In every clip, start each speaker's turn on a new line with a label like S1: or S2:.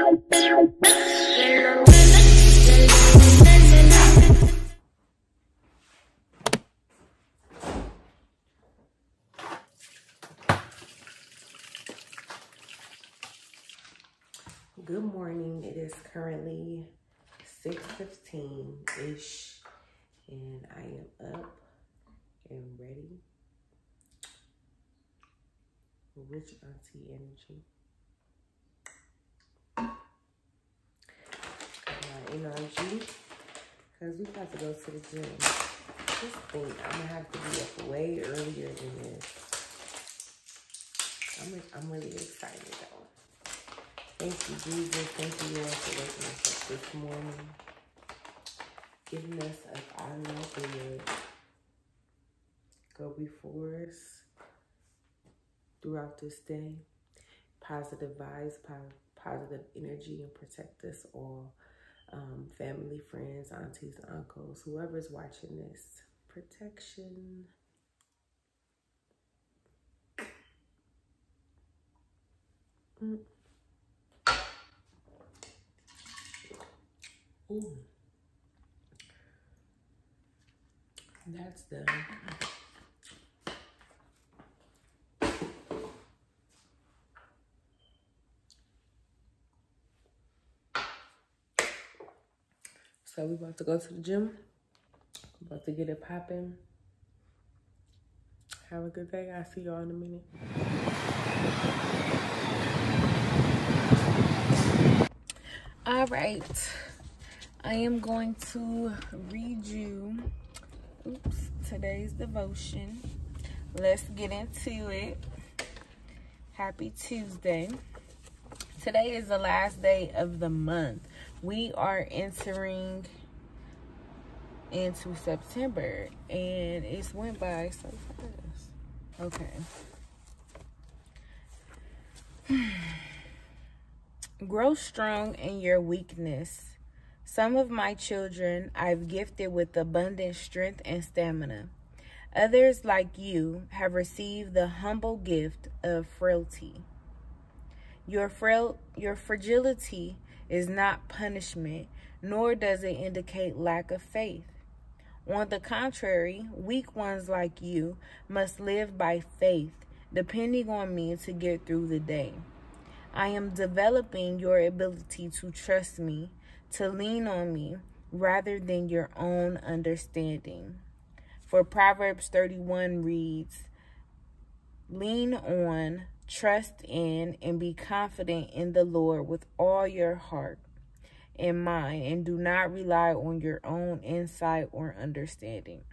S1: Good morning. It is currently 6:15-ish, and I am up and ready. Rich auntie energy. Got my energy, because we got to go to the gym. Just think I'm gonna have to be up way earlier than this. I'm really excited though. Thank you, Jesus. Thank you, Lord, for waking us up this morning, giving us an honor to go before us throughout this day. Positive vibes, positive energy, and protect us all. Family, friends, aunties, uncles, whoever's watching this. Protection. Ooh. That's done. So we about to go to the gym. About to get it popping. Have a good day. I'll see y'all in a minute. All right. I am going to read you today's devotion. Let's get into it. Happy Tuesday. Today is the last day of the month. We are entering into September, and it's went by so fast. Okay. Grow strong in your weakness. Some of my children I've gifted with abundant strength and stamina. Others, like you, have received the humble gift of frailty. Your fragility is not punishment, nor does it indicate lack of faith. On the contrary, weak ones like you must live by faith, depending on me to get through the day. I am developing your ability to trust me, to lean on me, rather than your own understanding. For Proverbs 31 reads, "Lean on, trust in, and be confident in the Lord with all your heart and mind, and do not rely on your own insight or understanding."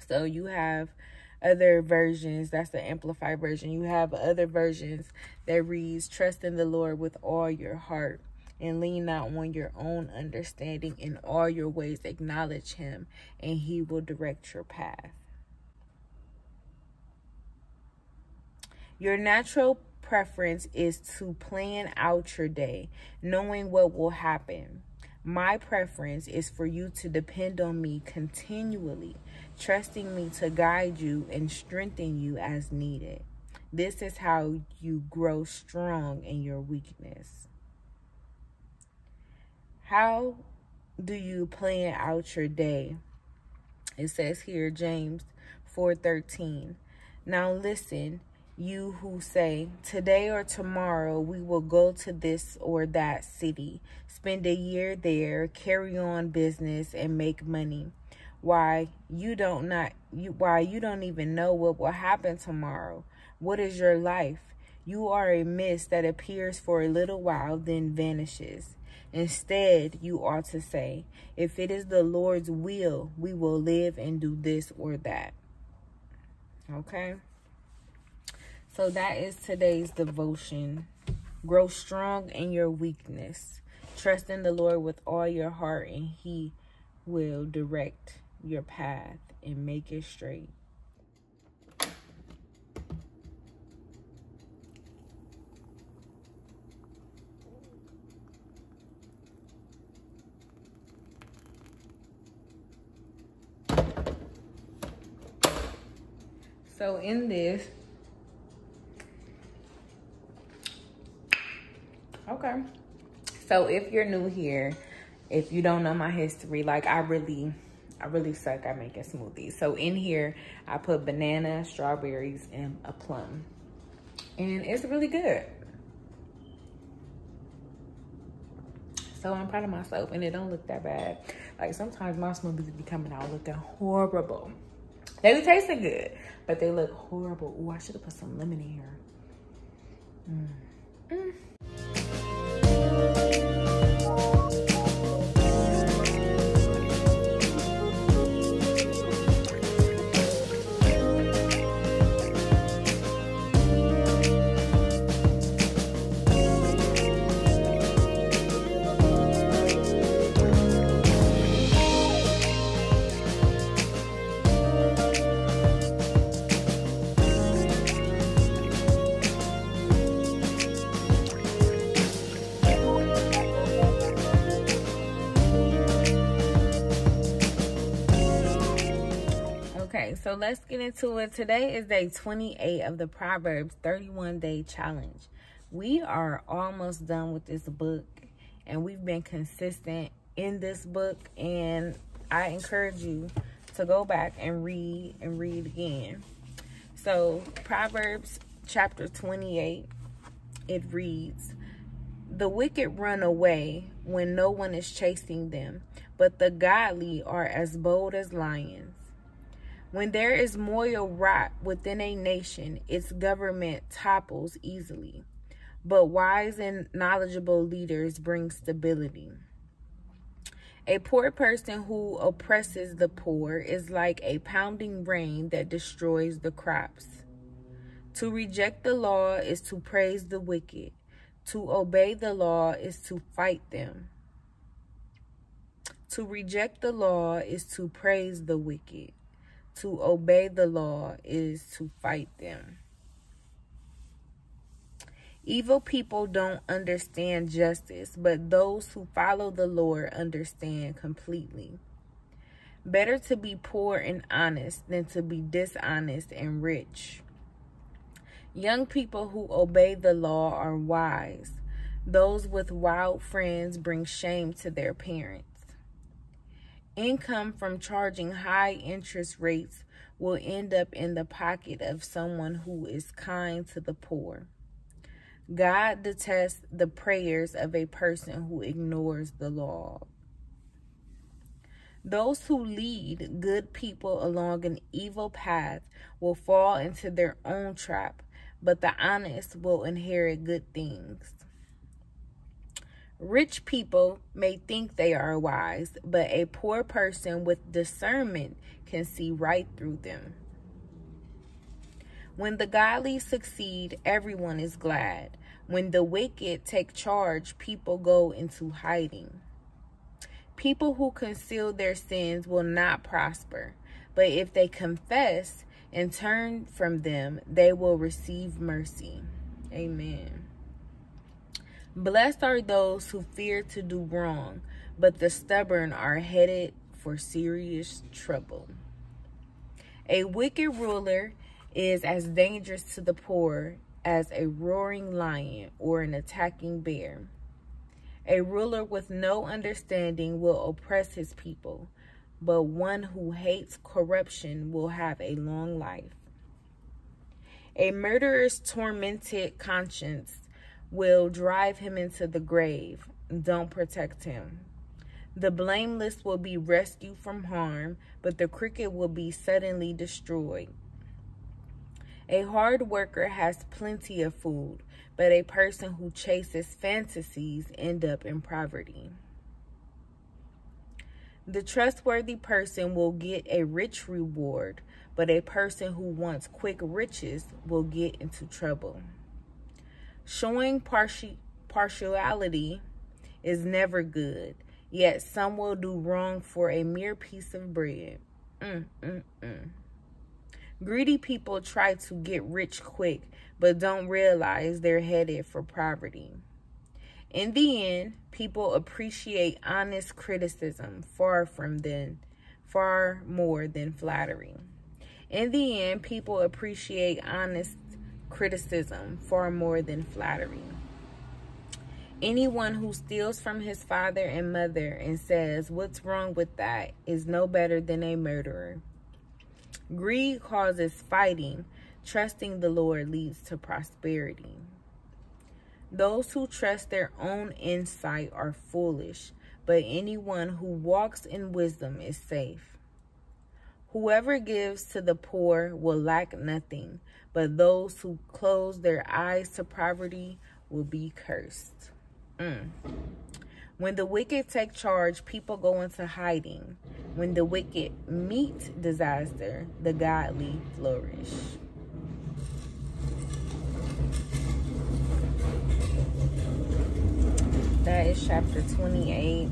S1: So you have other versions, that's the Amplified version. You have other versions that reads, "Trust in the Lord with all your heart and lean not on your own understanding. In all your ways acknowledge him, and he will direct your path." Your natural preference is to plan out your day, knowing what will happen. My preference is for you to depend on me continually, trusting me to guide you and strengthen you as needed. This is how you grow strong in your weakness. How do you plan out your day? It says here, James 4:13. "Now listen, you who say, 'Today or tomorrow we will go to this or that city, spend a year there, carry on business, and make money.' Why you don't even know what will happen tomorrow. What is your life? You are a mist that appears for a little while, then vanishes. Instead, you ought to say, 'If it is the Lord's will, we will live and do this or that.'" Okay? So that is today's devotion. Grow strong in your weakness. Trust in the Lord with all your heart, and he will direct your path and make it straight. So in this, okay, So if you're new here, if you don't know my history, like I really suck at making smoothies. So in here, I put banana, strawberries, and a plum. And it's really good. So I'm proud of myself, and it don't look that bad. Like sometimes my smoothies be coming out looking horrible. They be tasting good, but they look horrible. Ooh, I should have put some lemon in here. Okay, so let's get into it. Today is day 28 of the Proverbs 31-day challenge. We are almost done with this book, and we've been consistent in this book, and I encourage you to go back and read again. So Proverbs chapter 28, it reads, "The wicked run away when no one is chasing them, but the godly are as bold as lions. When there is moral rot within a nation, its government topples easily. But wise and knowledgeable leaders bring stability. A poor person who oppresses the poor is like a pounding rain that destroys the crops. To reject the law is to praise the wicked. To obey the law is to fight them. To reject the law is to praise the wicked. To obey the law is to fight them. Evil people don't understand justice, but those who follow the Lord understand completely. Better to be poor and honest than to be dishonest and rich. Young people who obey the law are wise. Those with wild friends bring shame to their parents. Income from charging high interest rates will end up in the pocket of someone who is kind to the poor. God detests the prayers of a person who ignores the law. Those who lead good people along an evil path will fall into their own trap, but the honest will inherit good things. Rich people may think they are wise, but a poor person with discernment can see right through them. When the godly succeed, everyone is glad. When the wicked take charge, people go into hiding. People who conceal their sins will not prosper, but if they confess and turn from them, they will receive mercy. Amen. Blessed are those who fear to do wrong, but the stubborn are headed for serious trouble. A wicked ruler is as dangerous to the poor as a roaring lion or an attacking bear. A ruler with no understanding will oppress his people, but one who hates corruption will have a long life. A murderer's tormented conscience will drive him into the grave. Don't protect him. The blameless will be rescued from harm, but the crooked will be suddenly destroyed. A hard worker has plenty of food, but a person who chases fantasies ends up in poverty. The trustworthy person will get a rich reward, but a person who wants quick riches will get into trouble. Showing partiality is never good, yet some will do wrong for a mere piece of bread. Greedy people try to get rich quick, but don't realize they're headed for poverty. In the end, people appreciate honest criticism far more than flattery. In the end, people appreciate honest criticism far more than flattery. Anyone who steals from his father and mother and says, "What's wrong with that?" is no better than a murderer. Greed causes fighting. Trusting the Lord leads to prosperity. Those who trust their own insight are foolish, but anyone who walks in wisdom is safe. Whoever gives to the poor will lack nothing, but those who close their eyes to poverty will be cursed. When the wicked take charge, people go into hiding. When the wicked meet disaster, the godly flourish. That is chapter 28.